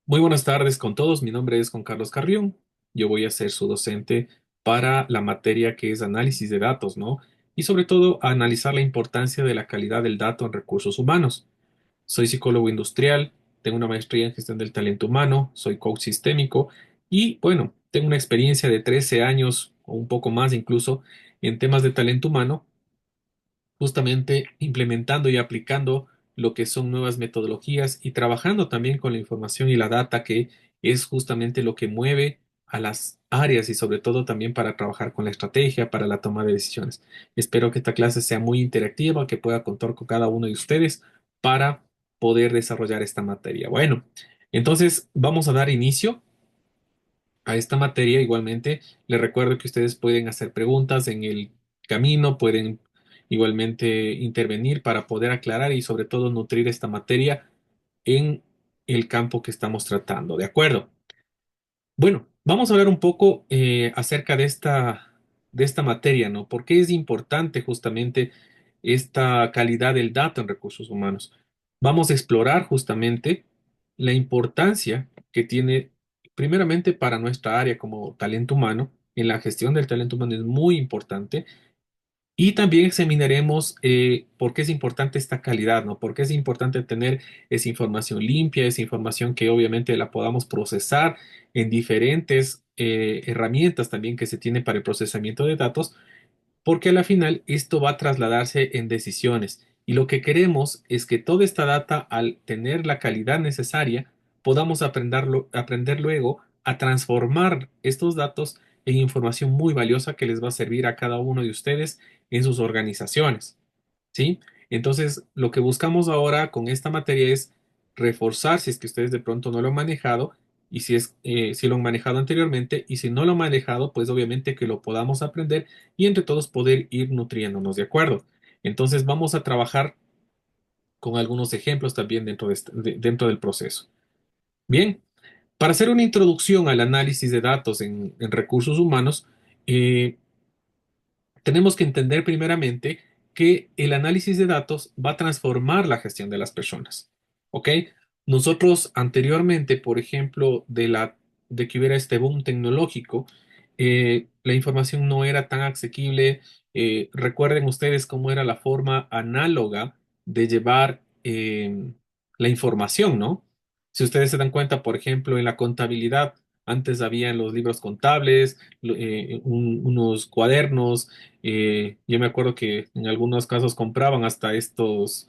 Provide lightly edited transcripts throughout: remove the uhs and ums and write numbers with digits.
Muy buenas tardes con todos. Mi nombre es Juan Carlos Carrión. Yo voy a ser su docente para la materia que es análisis de datos, ¿no? Y sobre todo a analizar la importancia de la calidad del dato en recursos humanos. Soy psicólogo industrial, tengo una maestría en gestión del talento humano, soy coach sistémico y bueno, tengo una experiencia de 13 años o un poco más incluso en temas de talento humano, justamente implementando y aplicando lo que son nuevas metodologías y trabajando también con la información y la data, que es justamente lo que mueve a las áreas y sobre todo también para trabajar con la estrategia, para la toma de decisiones. Espero que esta clase sea muy interactiva, que pueda contar con cada uno de ustedes para poder desarrollar esta materia. Bueno, entonces vamos a dar inicio a esta materia. Igualmente, les recuerdo que ustedes pueden hacer preguntas en el camino, pueden igualmente intervenir para poder aclarar y sobre todo nutrir esta materia en el campo que estamos tratando. ¿De acuerdo? Bueno, vamos a hablar un poco acerca de esta materia, ¿no? ¿Por qué es importante justamente esta calidad del dato en recursos humanos? Vamos a explorar justamente la importancia que tiene, primeramente para nuestra área como talento humano. En la gestión del talento humano es muy importante y también examinaremos por qué es importante esta calidad, ¿no? Por qué es importante tener esa información limpia, esa información que obviamente la podamos procesar en diferentes herramientas también que se tiene para el procesamiento de datos, porque a la final esto va a trasladarse en decisiones. Y lo que queremos es que toda esta data, al tener la calidad necesaria, podamos aprender luego a transformar estos datos en información muy valiosa que les va a servir a cada uno de ustedes en sus organizaciones. ¿Sí? Entonces, lo que buscamos ahora con esta materia es reforzar si es que ustedes de pronto no lo han manejado y si lo han manejado anteriormente y si no lo han manejado, pues obviamente que lo podamos aprender y entre todos poder ir nutriéndonos, ¿de acuerdo? Entonces, vamos a trabajar con algunos ejemplos también dentro del proceso. Bien, para hacer una introducción al análisis de datos en recursos humanos, eh, tenemos que entender primeramente que el análisis de datos va a transformar la gestión de las personas. ¿Ok? Nosotros anteriormente, por ejemplo, de que hubiera este boom tecnológico, la información no era tan asequible. Recuerden ustedes cómo era la forma análoga de llevar la información, ¿no? Si ustedes se dan cuenta, por ejemplo, en la contabilidad, antes habían los libros contables, unos cuadernos. Yo me acuerdo que en algunos casos compraban hasta estos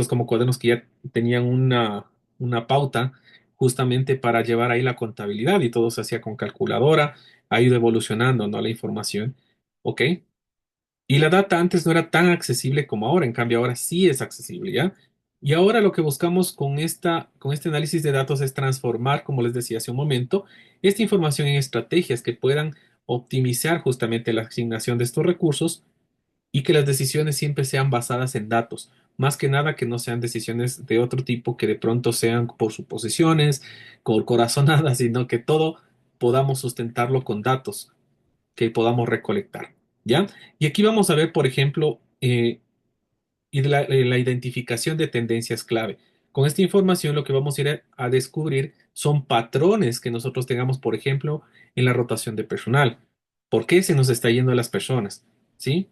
como cuadernos que ya tenían una pauta justamente para llevar ahí la contabilidad y todo se hacía con calculadora, ha ido evolucionando, ¿no? La información, ¿ok? Y la data antes no era tan accesible como ahora, en cambio ahora sí es accesible, ¿ya? Y ahora lo que buscamos con este análisis de datos es transformar, como les decía hace un momento, esta información en estrategias que puedan optimizar justamente la asignación de estos recursos y que las decisiones siempre sean basadas en datos. Más que nada que no sean decisiones de otro tipo que de pronto sean por suposiciones, por corazonadas, sino que todo podamos sustentarlo con datos que podamos recolectar, ¿ya? Y aquí vamos a ver, por ejemplo, la identificación de tendencias clave. Con esta información lo que vamos a ir a descubrir son patrones que nosotros tengamos, por ejemplo, en la rotación de personal. ¿Por qué se nos está yendo a las personas? ¿Sí?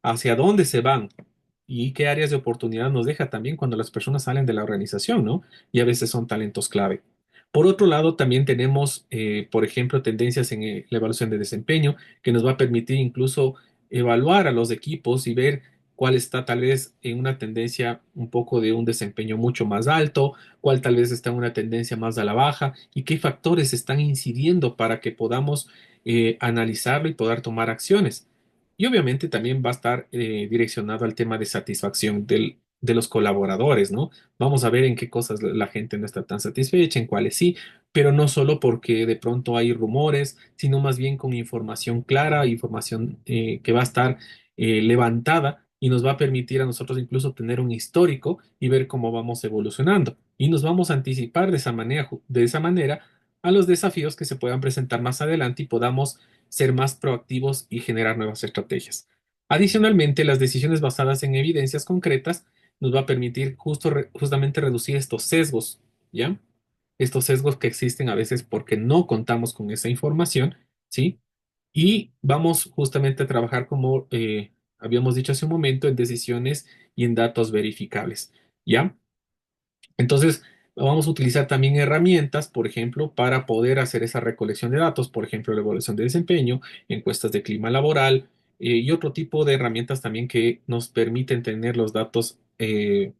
¿Hacia dónde se van? Y qué áreas de oportunidad nos deja también cuando las personas salen de la organización, ¿no? Y a veces son talentos clave. Por otro lado, también tenemos, por ejemplo, tendencias en la evaluación de desempeño, que nos va a permitir incluso evaluar a los equipos y ver cuál está tal vez en una tendencia un poco de un desempeño mucho más alto, cuál tal vez está en una tendencia más a la baja y qué factores están incidiendo para que podamos analizarlo y poder tomar acciones. Y obviamente también va a estar direccionado al tema de satisfacción de los colaboradores, ¿no? Vamos a ver en qué cosas la gente no está tan satisfecha, en cuáles sí, pero no solo porque de pronto hay rumores, sino más bien con información clara, información que va a estar levantada y nos va a permitir a nosotros incluso tener un histórico y ver cómo vamos evolucionando. Y nos vamos a anticipar de esa manera a los desafíos que se puedan presentar más adelante y podamos ser más proactivos y generar nuevas estrategias. Adicionalmente, las decisiones basadas en evidencias concretas nos va a permitir justamente reducir estos sesgos, ¿ya? estos sesgos que existen a veces porque no contamos con esa información, ¿sí? Y vamos justamente a trabajar como habíamos dicho hace un momento en decisiones y en datos verificables, ¿ya? Entonces, vamos a utilizar también herramientas, por ejemplo, para poder hacer esa recolección de datos, por ejemplo, la evaluación de desempeño, encuestas de clima laboral y otro tipo de herramientas también que nos permiten tener los datos de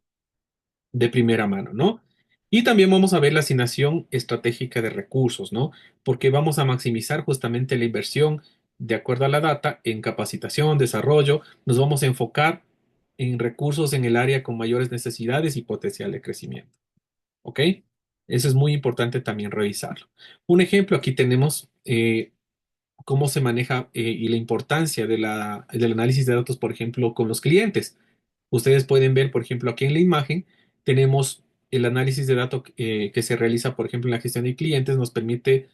primera mano, ¿no? Y también vamos a ver la asignación estratégica de recursos, ¿no? Porque vamos a maximizar justamente la inversión de acuerdo a la data en capacitación, desarrollo, nos vamos a enfocar en recursos en el área con mayores necesidades y potencial de crecimiento. ¿Ok? Eso es muy importante también revisarlo. Un ejemplo, aquí tenemos cómo se maneja y la importancia del análisis de datos, por ejemplo, con los clientes. Ustedes pueden ver, por ejemplo, aquí en la imagen tenemos el análisis de datos que se realiza, por ejemplo, en la gestión de clientes, nos permite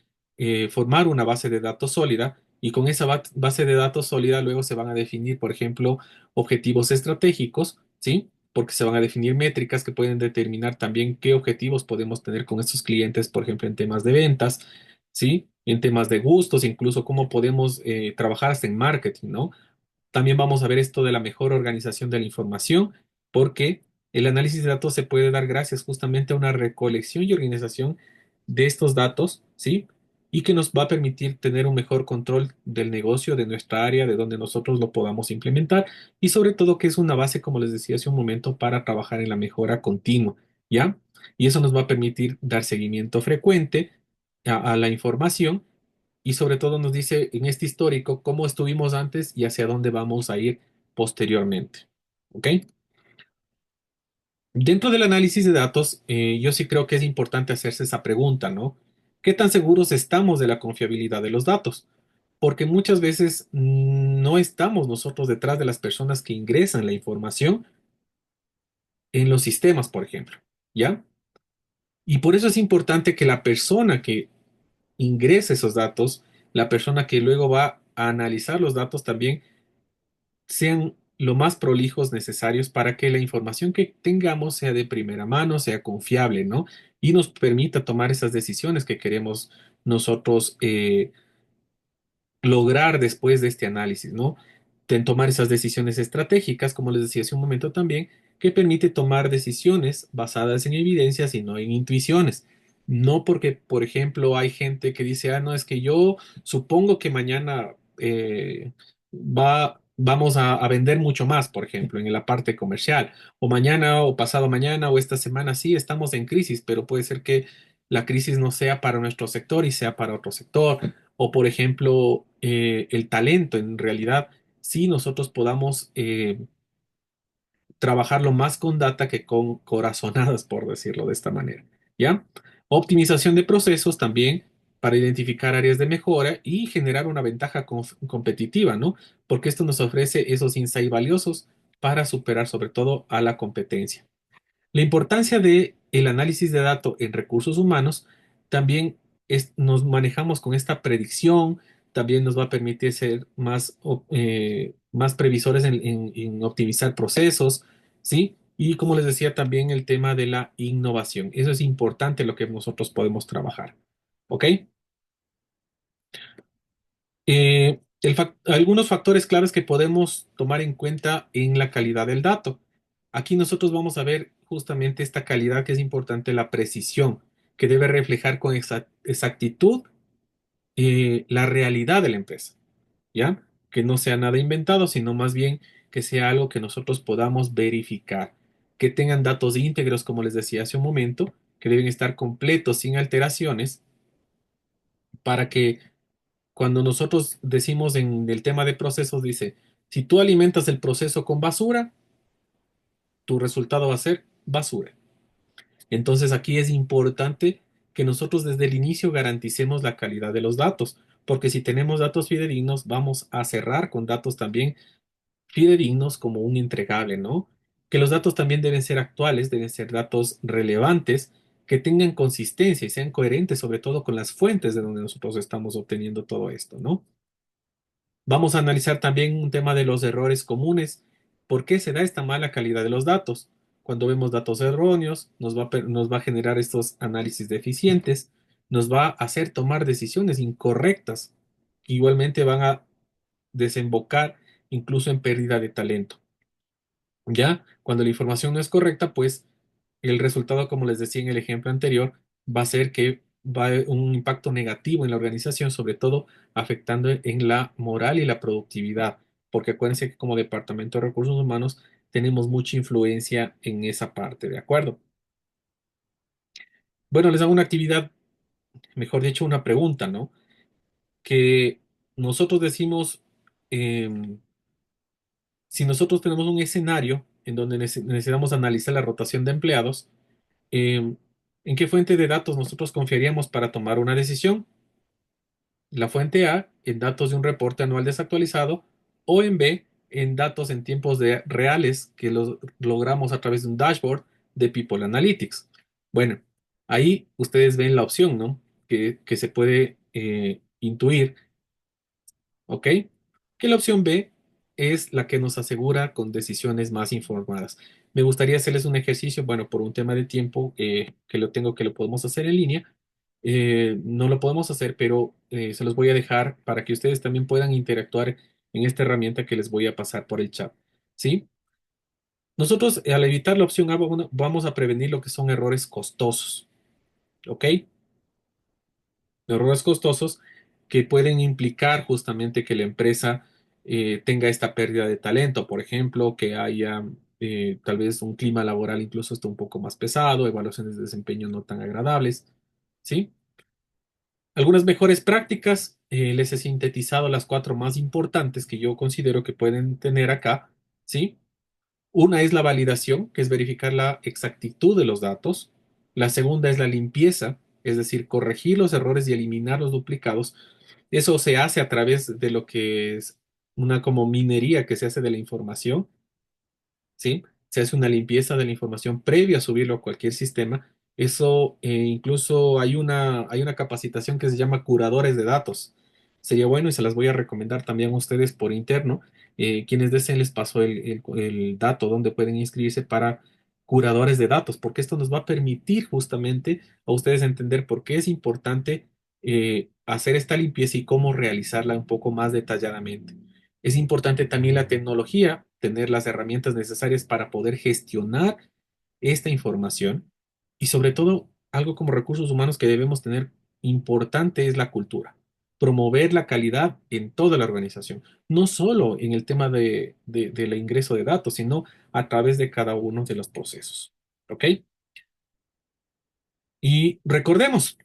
formar una base de datos sólida y con esa base de datos sólida luego se van a definir, por ejemplo, objetivos estratégicos, ¿sí? Porque se van a definir métricas que pueden determinar también qué objetivos podemos tener con estos clientes, por ejemplo, en temas de ventas, ¿sí? En temas de gustos, incluso cómo podemos trabajar hasta en marketing, ¿no? También vamos a ver esto de la mejor organización de la información, porque el análisis de datos se puede dar gracias justamente a una recolección y organización de estos datos, ¿sí? Y que nos va a permitir tener un mejor control del negocio, de nuestra área, de donde nosotros lo podamos implementar y sobre todo que es una base, como les decía hace un momento, para trabajar en la mejora continua, ¿ya? Y eso nos va a permitir dar seguimiento frecuente a la información y sobre todo nos dice en este histórico cómo estuvimos antes y hacia dónde vamos a ir posteriormente. ¿Ok? Dentro del análisis de datos, yo sí creo que es importante hacerse esa pregunta, ¿no? ¿Qué tan seguros estamos de la confiabilidad de los datos? Porque muchas veces no estamos nosotros detrás de las personas que ingresan la información en los sistemas, por ejemplo, ¿ya? Y por eso es importante que la persona que ingrese esos datos, la persona que luego va a analizar los datos también, sean lo más prolijos necesarios para que la información que tengamos sea de primera mano, sea confiable, ¿no? Y nos permita tomar esas decisiones que queremos nosotros lograr después de este análisis, ¿no? Tomar esas decisiones estratégicas, como les decía hace un momento también, que permite tomar decisiones basadas en evidencias y no en intuiciones. No porque, por ejemplo, hay gente que dice, ah, no, es que yo supongo que mañana vamos a vender mucho más, por ejemplo, en la parte comercial, o mañana o pasado mañana o esta semana sí estamos en crisis, pero puede ser que la crisis no sea para nuestro sector y sea para otro sector o, por ejemplo, el talento, en realidad, sí nosotros podamos trabajarlo más con data que con corazonadas, por decirlo de esta manera. ¿Ya? Optimización de procesos también para identificar áreas de mejora y generar una ventaja competitiva, ¿no? Porque esto nos ofrece esos insights valiosos para superar sobre todo a la competencia. La importancia de el análisis de datos en recursos humanos también nos manejamos con esta predicción, también nos va a permitir ser más previsores en optimizar procesos, ¿sí? Y como les decía, también el tema de la innovación. Eso es importante lo que nosotros podemos trabajar, ¿ok? Algunos factores claves que podemos tomar en cuenta en la calidad del dato. Aquí nosotros vamos a ver justamente esta calidad que es importante, la precisión, que debe reflejar con exactitud la realidad de la empresa, ¿ya? Que no sea nada inventado, sino más bien que sea algo que nosotros podamos verificar, que tengan datos íntegros, como les decía hace un momento, que deben estar completos, sin alteraciones, para que cuando nosotros decimos en el tema de procesos, dice, si tú alimentas el proceso con basura, tu resultado va a ser basura. Entonces aquí es importante que nosotros desde el inicio garanticemos la calidad de los datos, porque si tenemos datos fidedignos, vamos a cerrar con datos también fidedignos como un entregable, ¿no? Que los datos también deben ser actuales, deben ser datos relevantes, que tengan consistencia y sean coherentes, sobre todo con las fuentes de donde nosotros estamos obteniendo todo esto, ¿no? Vamos a analizar también un tema de los errores comunes. ¿Por qué se da esta mala calidad de los datos? cuando vemos datos erróneos, nos va a generar estos análisis deficientes, nos va a hacer tomar decisiones incorrectas, que igualmente van a desembocar incluso en pérdida de talento. Ya, cuando la información no es correcta, pues el resultado, como les decía en el ejemplo anterior, va a ser que va a haber un impacto negativo en la organización, sobre todo afectando en la moral y la productividad, porque acuérdense que como Departamento de Recursos Humanos tenemos mucha influencia en esa parte, ¿de acuerdo? Bueno, les hago una actividad, mejor dicho, una pregunta, ¿no? Que nosotros decimos, em, si nosotros tenemos un escenario en donde necesitamos analizar la rotación de empleados, em, ¿en qué fuente de datos nosotros confiaríamos para tomar una decisión? La fuente A, en datos de un reporte anual desactualizado, o en B, en datos en tiempos reales que los logramos a través de un dashboard de People Analytics. Bueno, ahí ustedes ven la opción, ¿no? Que se puede intuir. ¿Ok? Que la opción B es la que nos asegura con decisiones más informadas. Me gustaría hacerles un ejercicio, bueno, por un tema de tiempo que lo tengo, que lo podemos hacer en línea. No lo podemos hacer, pero se los voy a dejar para que ustedes también puedan interactuar en esta herramienta que les voy a pasar por el chat. ¿Sí? Nosotros, al evitar la opción A, bueno, vamos a prevenir lo que son errores costosos. ¿Ok? Errores costosos que pueden implicar justamente que la empresa tenga esta pérdida de talento, por ejemplo, que haya tal vez un clima laboral incluso esté un poco más pesado, evaluaciones de desempeño no tan agradables, ¿sí? Algunas mejores prácticas, les he sintetizado las cuatro más importantes que yo considero que pueden tener acá, ¿sí? Una es la validación, que es verificar la exactitud de los datos. La segunda es la limpieza, es decir, corregir los errores y eliminar los duplicados. Eso se hace a través de lo que es una como minería que se hace de la información. ¿Sí? Se hace una limpieza de la información previa a subirlo a cualquier sistema. Eso incluso hay una capacitación que se llama curadores de datos. Sería bueno y se las voy a recomendar también a ustedes por interno. Quienes deseen les paso el dato donde pueden inscribirse para curadores de datos, porque esto nos va a permitir justamente a ustedes entender por qué es importante hacer esta limpieza y cómo realizarla un poco más detalladamente. Es importante también la tecnología, tener las herramientas necesarias para poder gestionar esta información y sobre todo algo como recursos humanos que debemos tener importante es la cultura. Promover la calidad en toda la organización, no solo en el tema del ingreso de datos, sino a través de cada uno de los procesos. ¿Ok? Y recordemos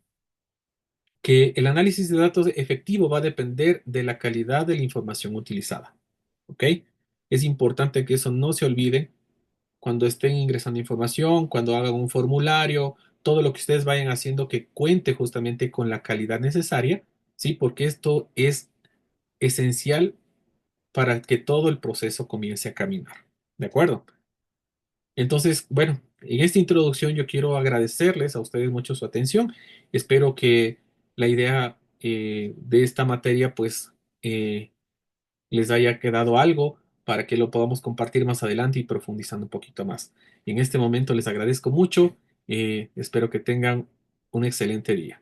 que el análisis de datos efectivo va a depender de la calidad de la información utilizada. ¿Ok? Es importante que eso no se olvide cuando estén ingresando información, cuando hagan un formulario, todo lo que ustedes vayan haciendo que cuente justamente con la calidad necesaria, ¿sí? Porque esto es esencial para que todo el proceso comience a caminar. ¿De acuerdo? Entonces, bueno, en esta introducción yo quiero agradecerles a ustedes mucho su atención. Espero que la idea de esta materia pues les haya quedado algo para que lo podamos compartir más adelante y profundizando un poquito más. En este momento les agradezco mucho. Espero que tengan un excelente día.